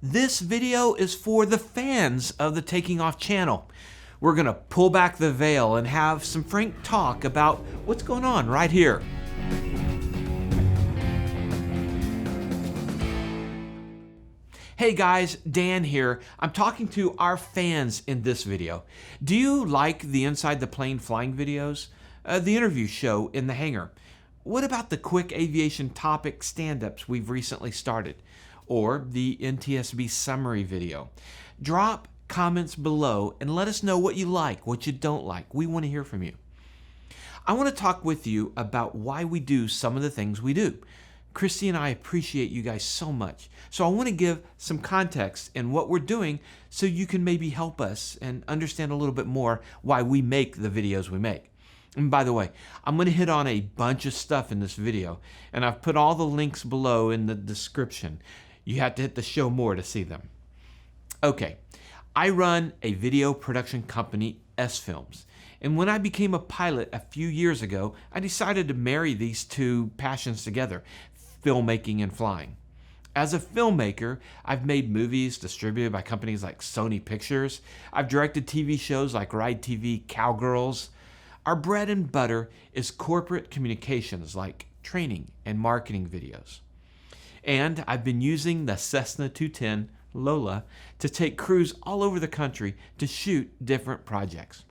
This video is for the fans of the Taking Off channel. We're going to pull back the veil and have some frank talk about what's going on right here. Hey guys, Dan here. I'm talking to our fans in this video. Do you like the Inside the Plane flying videos? The interview show in the hangar? What about the quick aviation topic stand-ups we've recently started? Or the NTSB summary video? Drop comments below and let us know what you like, what you don't like. We want to hear from you. I want to talk with you about why we do some of the things we do. Christy and I appreciate you guys so much. So I want to give some context in what we're doing so you can maybe help us and understand a little bit more why we make the videos we make. And by the way, I'm going to hit on a bunch of stuff in this video, and I've put all the links below in the description. You have to hit the show more to see them. Okay, I run a video production company, S-Films. And when I became a pilot a few years ago, I decided to marry these two passions together, filmmaking and flying. As a filmmaker, I've made movies distributed by companies like Sony Pictures. I've directed TV shows like Ride TV, Cowgirls. Our bread and butter is corporate communications like training and marketing videos. And I've been using the Cessna 210 Lola to take crews all over the country to shoot different projects.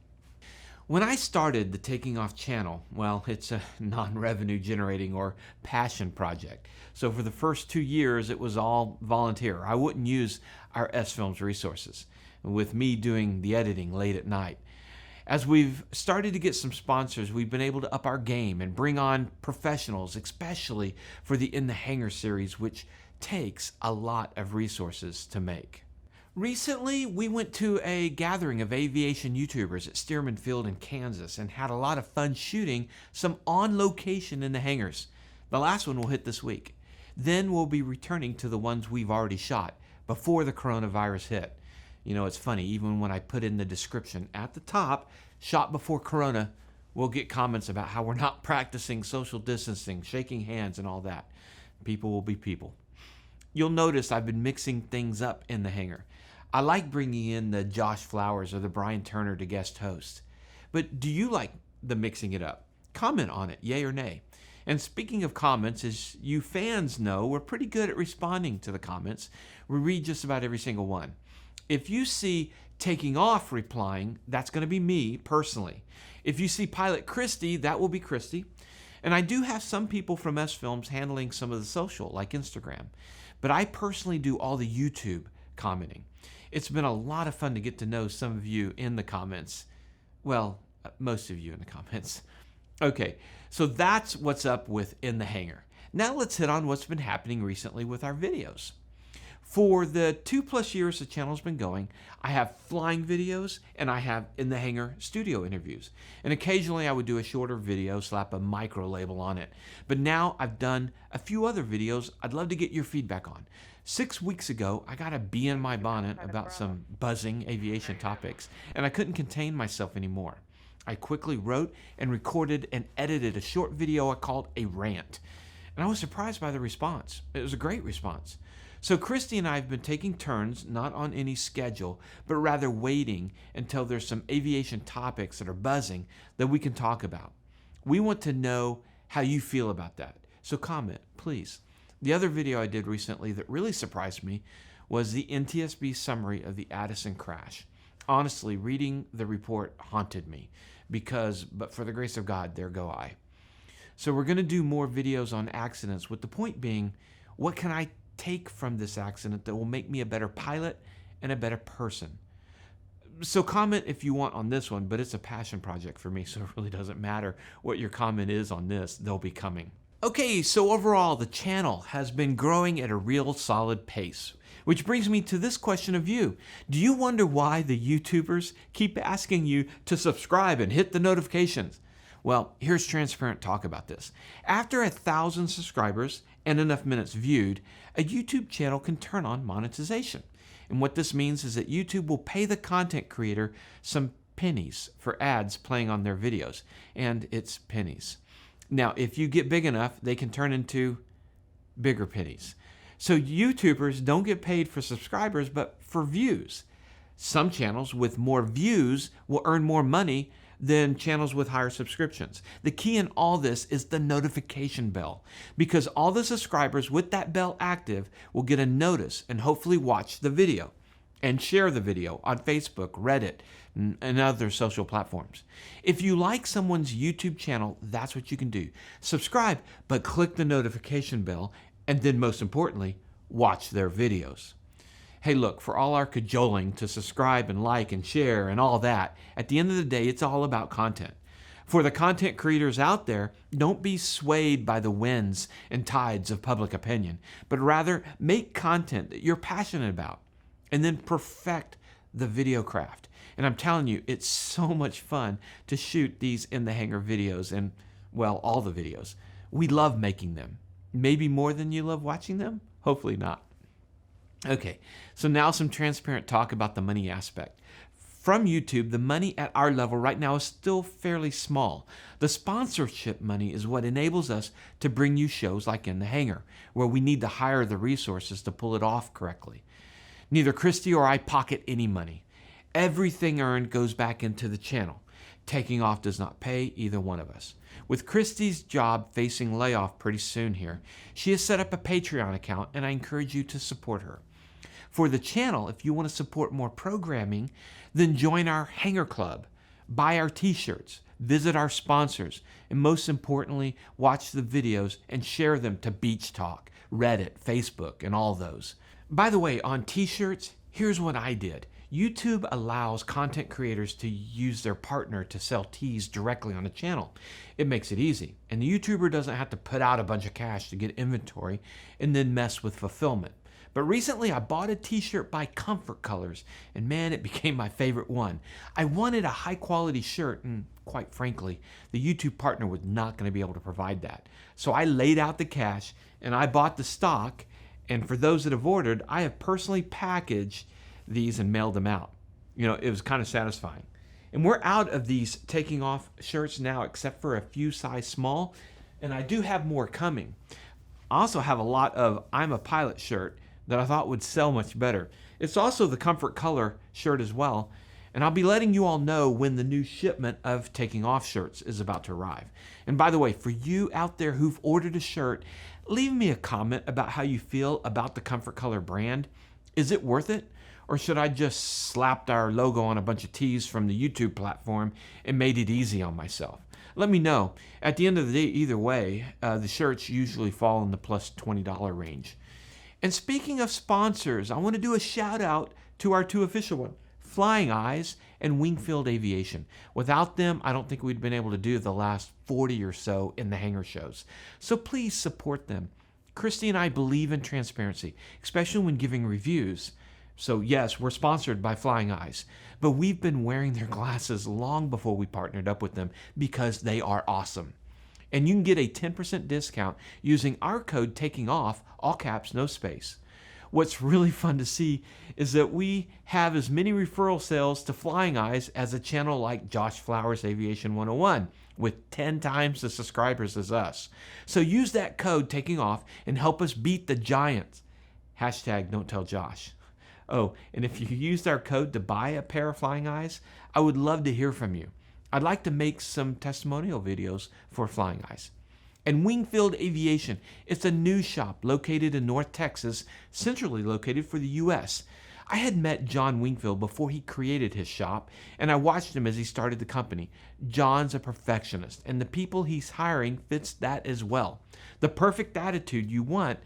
When I started the Taking Off channel, well, it's a non-revenue generating or passion project. So for the first 2 years, it was all volunteer. I wouldn't use our S-Films resources, with me doing the editing late at night. As we've started to get some sponsors, we've been able to up our game and bring on professionals, especially for the In the Hangar series, which takes a lot of resources to make. Recently, we went to a gathering of aviation YouTubers at Stearman Field in Kansas and had a lot of fun shooting some on location in the hangars. The last one will hit this week. Then we'll be returning to the ones we've already shot before the coronavirus hit. You know, it's funny, even when I put in the description at the top, shot before Corona, we'll get comments about how we're not practicing social distancing, shaking hands and all that. People will be people. You'll notice I've been mixing things up in the hangar. I like bringing in the Josh Flowers or the Brian Turner to guest host. But do you like the mixing it up? Comment on it, yay or nay. And speaking of comments, as you fans know, we're pretty good at responding to the comments. We read just about every single one. If you see Taking Off replying, that's going to be me personally. If you see Pilot Christy, that will be Christy. And I do have some people from S-Films handling some of the social, like Instagram. But I personally do all the YouTube commenting. It's been a lot of fun to get to know some of you in the comments. Well, most of you in the comments. Okay, so that's what's up with In the Hangar. Now let's hit on what's been happening recently with our videos. For the 2+ years the channel's been going, I have flying videos and I have In the Hangar studio interviews. And occasionally I would do a shorter video, slap a micro label on it. But now I've done a few other videos I'd love to get your feedback on. 6 weeks ago, I got a bee in my bonnet about some buzzing aviation topics, and I couldn't contain myself anymore. I quickly wrote and recorded and edited a short video I called a rant. And I was surprised by the response. It was a great response. So Christy and I have been taking turns, not on any schedule, but rather waiting until there's some aviation topics that are buzzing that we can talk about. We want to know how you feel about that. So comment, please. The other video I did recently that really surprised me was the NTSB summary of the Addison crash. Honestly, reading the report haunted me because, but for the grace of God, there go I. So we're going to do more videos on accidents, with the point being, what can I take from this accident that will make me a better pilot and a better person? So comment if you want on this one, but it's a passion project for me, so it really doesn't matter what your comment is on this, they'll be coming. Okay, so overall, the channel has been growing at a real solid pace, which brings me to this question of you. Do you wonder why the YouTubers keep asking you to subscribe and hit the notifications? Well, here's transparent talk about this. After 1,000 subscribers and enough minutes viewed, a YouTube channel can turn on monetization. And what this means is that YouTube will pay the content creator some pennies for ads playing on their videos. And it's pennies. Now, if you get big enough, they can turn into bigger pennies. So YouTubers don't get paid for subscribers, but for views. Some channels with more views will earn more money than channels with higher subscriptions. The key in all this is the notification bell, because all the subscribers with that bell active will get a notice and hopefully watch the video and share the video on Facebook, Reddit, and other social platforms. If you like someone's YouTube channel, that's what you can do. Subscribe, but click the notification bell, and then most importantly, watch their videos. Hey, look, for all our cajoling to subscribe and like and share and all that, at the end of the day, it's all about content. For the content creators out there, don't be swayed by the winds and tides of public opinion, but rather make content that you're passionate about and then perfect the video craft. And I'm telling you, it's so much fun to shoot these in the hangar videos and, well, all the videos. We love making them. Maybe more than you love watching them? Hopefully not. Okay, so now some transparent talk about the money aspect. From YouTube, the money at our level right now is still fairly small. The sponsorship money is what enables us to bring you shows like In the Hangar, where we need to hire the resources to pull it off correctly. Neither Christy or I pocket any money. Everything earned goes back into the channel. Taking Off does not pay either one of us. With Christy's job facing layoff pretty soon here, she has set up a Patreon account, and I encourage you to support her. For the channel, if you want to support more programming, then join our Hangar Club, buy our t-shirts, visit our sponsors, and most importantly, watch the videos and share them to Beach Talk, Reddit, Facebook, and all those. By the way, on t-shirts, here's what I did. YouTube allows content creators to use their partner to sell tees directly on the channel. It makes it easy, and the YouTuber doesn't have to put out a bunch of cash to get inventory and then mess with fulfillment. But recently I bought a t-shirt by Comfort Colors, and man, it became my favorite one. I wanted a high quality shirt, and quite frankly, the YouTube partner was not going to be able to provide that. So I laid out the cash and I bought the stock, and for those that have ordered, I have personally packaged these and mailed them out. You know, it was kind of satisfying. And we're out of these Taking Off shirts now, except for a few size small, and I do have more coming. I also have a lot of I'm a Pilot shirt that I thought would sell much better. It's also the Comfort Color shirt as well, and I'll be letting you all know when the new shipment of Taking Off shirts is about to arrive. And by the way, for you out there who've ordered a shirt, leave me a comment about how you feel about the Comfort Color brand. Is it worth it? Or should I just slapped our logo on a bunch of tees from the YouTube platform and made it easy on myself? Let me know. At the end of the day, either way, the shirts usually fall in the plus $20 range. And speaking of sponsors, I want to do a shout out to our two official ones, Flying Eyes and Wingfield Aviation. Without them, I don't think we'd been able to do the last 40 or so in the hangar shows. So please support them. Christy and I believe in transparency, especially when giving reviews. So yes, we're sponsored by Flying Eyes, but we've been wearing their glasses long before we partnered up with them because they are awesome. And you can get a 10% discount using our code TakingOff, all caps, no space. What's really fun to see is that we have as many referral sales to Flying Eyes as a channel like Josh Flowers Aviation 101 with 10 times the subscribers as us. So use that code TakingOff and help us beat the giants. Hashtag don't tell Josh. Oh, and if you used our code to buy a pair of Flying Eyes, I would love to hear from you. I'd like to make some testimonial videos for Flying Eyes. And Wingfield Aviation, it's a new shop located in North Texas, centrally located for the U.S. I had met John Wingfield before he created his shop, and I watched him as he started the company. John's a perfectionist, and the people he's hiring fits that as well. The perfect attitude you want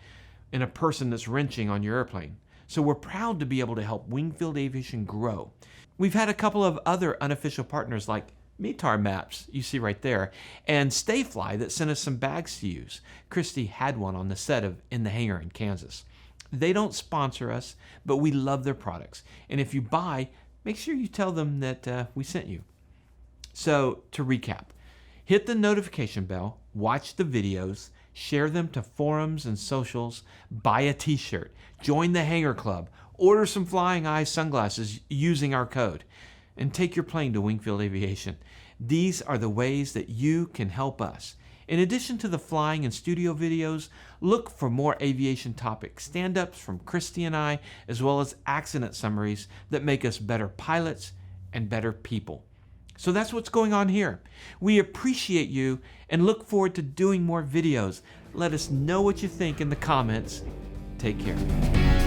in a person that's wrenching on your airplane. So we're proud to be able to help Wingfield Aviation grow. We've had a couple of other unofficial partners like METAR Maps, you see right there, and Stayfly that sent us some bags to use. Christy had one on the set of In the Hangar in Kansas. They don't sponsor us, but we love their products. And if you buy, make sure you tell them that we sent you. So to recap, hit the notification bell, watch the videos, share them to forums and socials, buy a t-shirt, join the Hangar Club, order some Flying Eyes sunglasses using our code, and take your plane to Wingfield Aviation. These are the ways that you can help us. In addition to the flying and studio videos, look for more aviation topics, stand-ups from Christy and I, as well as accident summaries that make us better pilots and better people. So that's what's going on here. We appreciate you and look forward to doing more videos. Let us know what you think in the comments. Take care.